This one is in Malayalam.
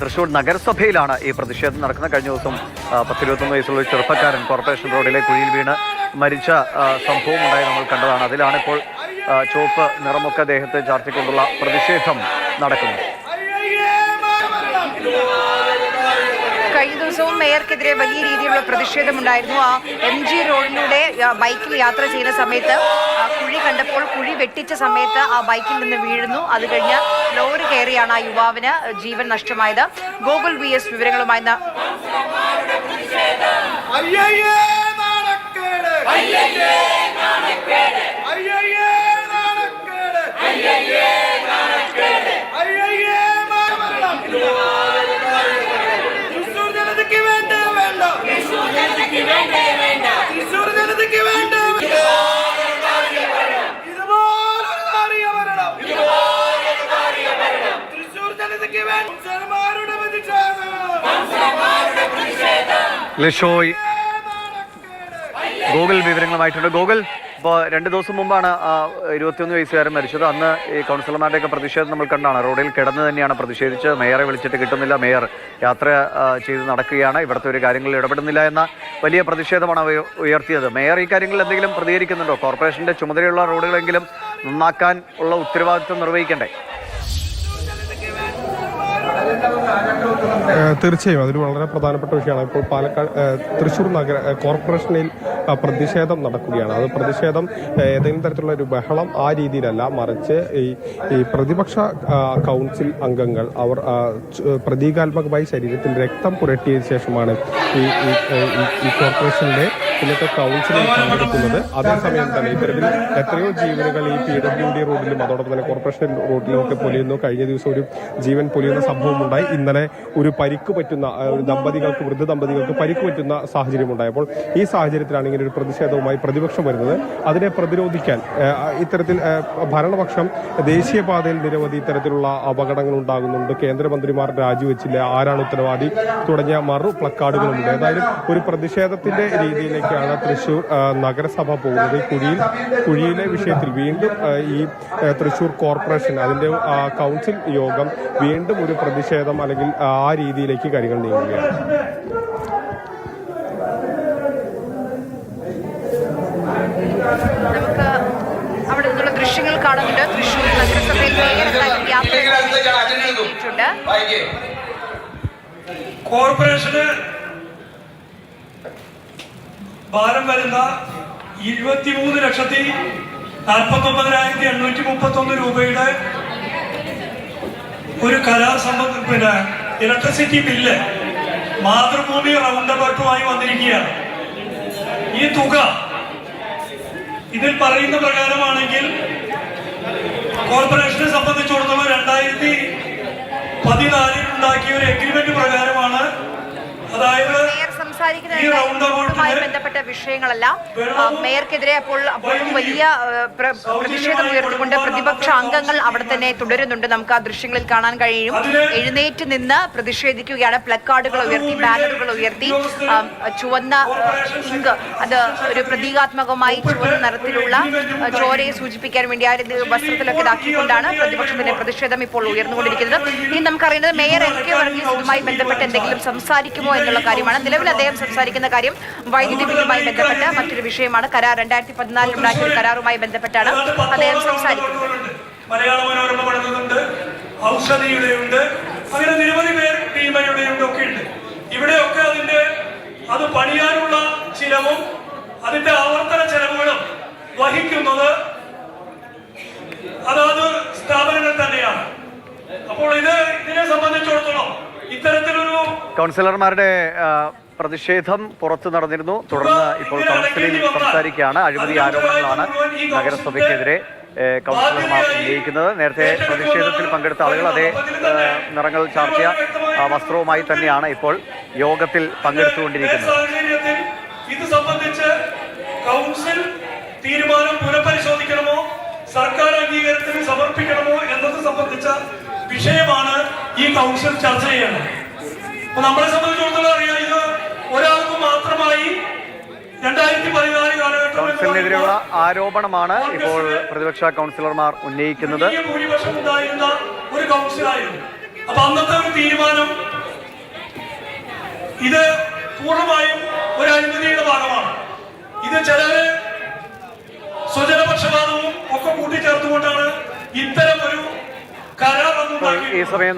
തൃശൂർ നഗരസഭയിലാണ് ഈ പ്രതിഷേധം നടക്കുന്നത്. കഴിഞ്ഞ ദിവസം 10-21 വയസ്സുള്ള ഒരു ചെറുപ്പക്കാരൻ കോർപ്പറേഷൻ റോഡിലെ കുഴിയിൽ വീണ് മരിച്ച സംഭവം ഉണ്ടായി നമ്മൾ കണ്ടതാണ്. അതിലാണ് ഇപ്പോൾ ചുവപ്പ് നിറമൊക്കെ ദേഹത്തെ ചാർത്തിക്കൊണ്ടുള്ള പ്രതിഷേധം നടക്കുന്നത്. കഴിഞ്ഞ ദിവസവും മേയർക്കെതിരെ വലിയ രീതിയിലുള്ള പ്രതിഷേധമുണ്ടായിരുന്നു. ആ MG റോഡിലൂടെ ബൈക്കിൽ യാത്ര ചെയ്യുന്ന സമയത്ത് കുഴി കണ്ടപ്പോൾ കുഴി വെട്ടിച്ച സമയത്ത് ആ ബൈക്കിൽ നിന്ന് വീഴുന്നു. അത് കഴിഞ്ഞ് ലോറി കയറിയാണ് ആ യുവാവിന് ജീവൻ നഷ്ടമായത്. ഗോകുൽ VS വിവരങ്ങളുമായി ലിഷോയ് ഗൂഗിൾ വിവരങ്ങളുമായിട്ടുണ്ട്. ഗൂഗിൾ, ഇപ്പോൾ 2 ദിവസം മുമ്പാണ് 21 വയസ്സുകാരൻ മരിച്ചത്. അന്ന് ഈ കൗൺസിലർമാരുടെയൊക്കെ പ്രതിഷേധം നമ്മൾ കണ്ടാണ്. റോഡിൽ കിടന്ന് തന്നെയാണ് പ്രതിഷേധിച്ച്. മേയറെ വിളിച്ചിട്ട് കിട്ടുന്നില്ല, മേയർ യാത്ര ചെയ്ത് നടക്കുകയാണ്, ഇവിടുത്തെ ഒരു കാര്യങ്ങളിൽ ഇടപെടുന്നില്ല എന്ന വലിയ പ്രതിഷേധമാണ് ഉയർത്തിയത്. മേയർ ഈ കാര്യങ്ങളിൽ എന്തെങ്കിലും പ്രതികരിക്കുന്നുണ്ടോ? കോർപ്പറേഷന്റെ ചുമതലയുള്ള റോഡുകളെങ്കിലും നന്നാക്കാൻ ഉള്ള ഉത്തരവാദിത്വം നിർവഹിക്കണ്ടേ? തീർച്ചയായും അതൊരു വളരെ പ്രധാനപ്പെട്ട വിഷയമാണ്. ഇപ്പോൾ തൃശ്ശൂർ നഗര കോർപ്പറേഷനിൽ പ്രതിഷേധം നടക്കുകയാണ്. അത് പ്രതിഷേധം ഏതെങ്കിലും തരത്തിലുള്ള ഒരു ബഹളം ആ രീതിയിലല്ല, മറിച്ച് ഈ പ്രതിപക്ഷ കൗൺസിൽ അംഗങ്ങൾ അവർ പ്രതീകാത്മകമായി ശരീരത്തിൽ രക്തം പുരട്ടിയ ശേഷമാണ് ഈ കോർപ്പറേഷനിലെ ഇന്നത്തെ കൗൺസിലിൽ പങ്കെടുക്കുന്നത്. അതേസമയം തന്നെ ഇത്തരത്തിൽ എത്രയോ ജീവനുകൾ ഈ PWD റോഡിലും അതോടൊപ്പം തന്നെ കോർപ്പറേഷൻ റോഡിലും ഒക്കെ പൊലിയുന്നു. കഴിഞ്ഞ ദിവസം ഒരു ജീവൻ പൊലിയുന്ന സംഭവം ഉണ്ടായി. ഇന്നലെ ഒരു പരിക്ക് പറ്റുന്ന വൃദ്ധ ദമ്പതികൾക്ക് പരിക്ക് പറ്റുന്ന സാഹചര്യം ഉണ്ടായപ്പോൾ ഈ സാഹചര്യത്തിലാണ് ഇങ്ങനെ ഒരു പ്രതിഷേധവുമായി പ്രതിപക്ഷം വരുന്നത്. അതിനെ പ്രതിരോധിക്കാൻ ഇത്തരത്തിൽ ഭരണപക്ഷം ദേശീയപാതയിൽ നിരവധി ഇത്തരത്തിലുള്ള അപകടങ്ങൾ ഉണ്ടാകുന്നുണ്ട്, കേന്ദ്രമന്ത്രിമാർ രാജിവെച്ചില്ല, ആരാണ് ഉത്തരവാദി തുടങ്ങിയ മറു പ്ലക്കാർഡുകളുണ്ട്. ഏതായാലും ഒരു പ്രതിഷേധത്തിന്റെ രീതിയിലേക്കാണ് തൃശൂർ നഗരസഭ പോകുന്നത്. കുഴിയിലെ വിഷയത്തിൽ വീണ്ടും ഈ തൃശൂർ കോർപ്പറേഷൻ അതിന്റെ കൗൺസിൽ യോഗം വീണ്ടും ഒരു പ്രതിഷേധം അല്ലെങ്കിൽ ആ രീതിയിലേക്ക് കാര്യങ്ങൾ നീങ്ങുകയാണ്. നമുക്ക് അവിടെ നിന്നുള്ള ദൃശ്യങ്ങൾ കാണുന്നുണ്ട്. തൃശ്ശൂർ നഗരസഭയിൽ കോർപ്പറേഷന് ഭാരം വരുന്ന 23,49,831 രൂപയുടെ ഒരു കരാർ ഇലക്ട്രിസിറ്റി ബില്ല് മാതൃഭൂമി റൗണ്ട് അബൌട്ടുമായി വന്നിരിക്കുകയാണ്. ഈ തുക ഇതിൽ പറയുന്ന പ്രകാരമാണെങ്കിൽ കോർപ്പറേഷനെ സംബന്ധിച്ചിടത്തോളം 2014 ഉണ്ടാക്കിയ ഒരു എഗ്രിമെന്റ് പ്രകാരമാണ്. അതായത് സംസാരിക്കുന്നതുമായി ബന്ധപ്പെട്ട വിഷയങ്ങളെല്ലാം മേയർക്കെതിരെ അപ്പോഴും വലിയ പ്രതിഷേധം ഉയർത്തിക്കൊണ്ട് പ്രതിപക്ഷ അംഗങ്ങൾ അവിടെ തന്നെ തുടരുന്നുണ്ട്. നമുക്ക് ആ ദൃശ്യങ്ങളിൽ കാണാൻ കഴിയും. എഴുന്നേറ്റ് നിന്ന് പ്രതിഷേധിക്കുകയാണ്. പ്ലക്കാർഡുകൾ ഉയർത്തി, ബാനറുകൾ ഉയർത്തി, ചുവന്ന ഇങ്ക്, അത് ഒരു പ്രതീകാത്മകമായി ചുവന്ന നിറത്തിലുള്ള ചോരയെ സൂചിപ്പിക്കാൻ വേണ്ടി ആ വസ്ത്രത്തിലൊക്കെ ഇതാക്കിക്കൊണ്ടാണ് പ്രതിപക്ഷത്തിന്റെ പ്രതിഷേധം ഇപ്പോൾ ഉയർന്നുകൊണ്ടിരിക്കുന്നത്. ഇനി നമുക്കറിയുന്നത് മേയർ MK വർഗീസ് ഇതുമായി ബന്ധപ്പെട്ട് എന്തെങ്കിലും സംസാരിക്കുമോ എന്നുള്ള കാര്യമാണ്. നിലവിൽ അദ്ദേഹം സംസാരിക്കുന്ന കാര്യം വൈദ്യുതി ബില്ലുമായി ബന്ധപ്പെട്ട മറ്റൊരു വിഷയമാണ്. കരാർ 2014 ഉണ്ടാക്കിയ ഒരു കരാറുമായി ബന്ധപ്പെട്ടാണ് അദ്ദേഹം സംസാരിക്കുന്നത്. മലയാള മനോരമ പഠിക്കുന്നുണ്ട്, ഔഷധിയുടെ ഉണ്ട്, അങ്ങനെ നിരവധി പേർ ഭീമയുടെ ഒക്കെ ഉണ്ട്. ഇവിടെയൊക്കെ അത് പണിയാനുള്ള ചിലവും അതിന്റെ ആവർത്തന ചെലവുകളും വഹിക്കുന്നത് അതാത് സ്ഥാപനങ്ങൾ തന്നെയാണ്. അപ്പോൾ ഇതിനെ സംബന്ധിച്ചിടത്തോളം ഇത്തരത്തിലൊരു കൗൺസിലർമാരുടെ പ്രതിഷേധം പുറത്തു നടന്നിരുന്നു. തുടർന്ന് ഇപ്പോൾ കൗൺസിലിൽ സംസാരിക്കുകയാണ്. അഴിമതി ആരോപണങ്ങളാണ് നഗരസഭയ്ക്കെതിരെ കൗൺസിലർമാർ ഉന്നയിക്കുന്നത്. നേരത്തെ പ്രതിഷേധത്തിൽ പങ്കെടുത്ത ആളുകൾ അതേ നിറങ്ങൾ ചാർത്തിയ വസ്ത്രവുമായി തന്നെയാണ് ഇപ്പോൾ യോഗത്തിൽ പങ്കെടുത്തുകൊണ്ടിരിക്കുന്നത്. ഇത് സംബന്ധിച്ച് കൗൺസിൽ തീരുമാനം പുനഃപരിശോധിക്കണമോ സർക്കാർ അംഗീകാരത്തിന് സമർപ്പിക്കണമോ എന്നത് സംബന്ധിച്ച വിഷയമാണ് ഈ കൗൺസിൽ ചർച്ച ചെയ്യുന്നത്. അപ്പൊ നമ്മളെ സംബന്ധിച്ചിടത്തോളം അറിയാം, ഇത് ഒരാൾക്ക് മാത്രമായി കൗൺസിലിനെതിരെയുള്ള ആരോപണമാണ് ഇപ്പോൾ പ്രതിപക്ഷ കൗൺസിലർമാർ ഉന്നയിക്കുന്നത്. അപ്പൊ അന്നത്തെ ഒരു തീരുമാനം ഇത് പൂർണ്ണമായും ഒരു അഴിമതിയുടെ ഭാഗമാണ്. ഇത് ചിലര് സ്വജനപക്ഷപാതവും ഒക്കെ കൂട്ടിച്ചേർത്തുകൊണ്ടാണ് ഇത്തരം ഒരു കരാർ ഈ സമയം